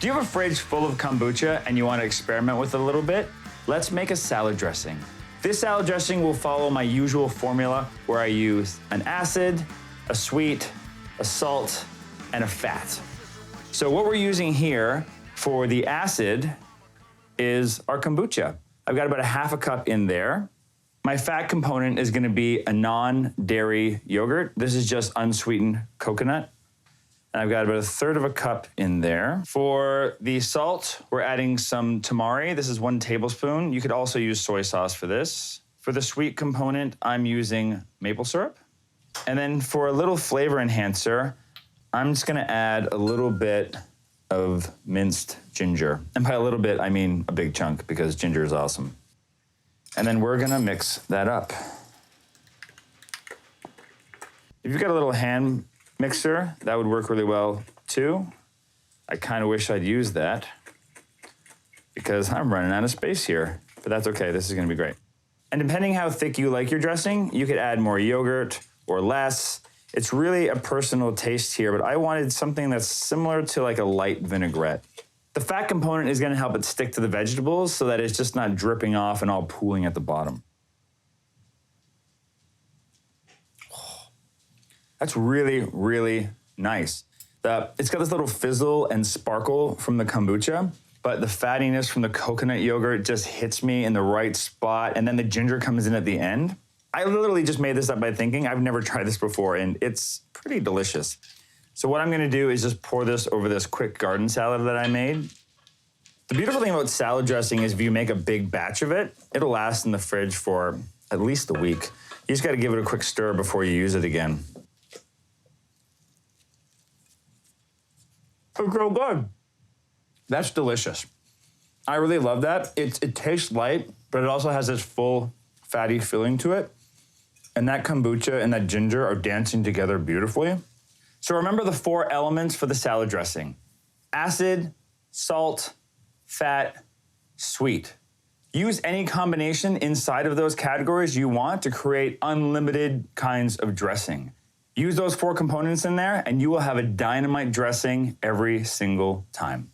Do you have a fridge full of kombucha and you want to experiment with it a little bit? Let's make a salad dressing. This salad dressing will follow my usual formula where I use an acid, a sweet, a salt, and a fat. So what we're using here for the acid is our kombucha. I've got about a half a cup in there. My fat component is gonna be a non-dairy yogurt. This is just unsweetened coconut. And I've got about a third of a cup in there. For the salt, we're adding some tamari. This is 1 tablespoon. You could also use soy sauce for this. For the sweet component, I'm using maple syrup. And then for a little flavor enhancer, I'm just gonna add a little bit of minced ginger. And by a little bit, I mean a big chunk because ginger is awesome. And then we're gonna mix that up. If you've got a little hand mixer, that would work really well too. I kind of wish I'd used that because I'm running out of space here, but that's okay, this is gonna be great. And depending how thick you like your dressing, you could add more yogurt or less. It's really a personal taste here, but I wanted something that's similar to like a light vinaigrette. The fat component is gonna help it stick to the vegetables so that it's just not dripping off and all pooling at the bottom. That's really, really nice. It's got this little fizzle and sparkle from the kombucha, but the fattiness from the coconut yogurt just hits me in the right spot, and then the ginger comes in at the end. I literally just made this up by thinking. I've never tried this before, and it's pretty delicious. So what I'm gonna do is just pour this over this quick garden salad that I made. The beautiful thing about salad dressing is if you make a big batch of it, it'll last in the fridge for at least a week. You just gotta give it a quick stir before you use it again. It's so good. That's delicious. I really love that. It tastes light, but it also has this full fatty filling to it. And that kombucha and that ginger are dancing together beautifully. So remember the 4 elements for the salad dressing: acid, salt, fat, sweet. Use any combination inside of those categories you want to create unlimited kinds of dressing. Use those 4 components in there and you will have a dynamite dressing every single time.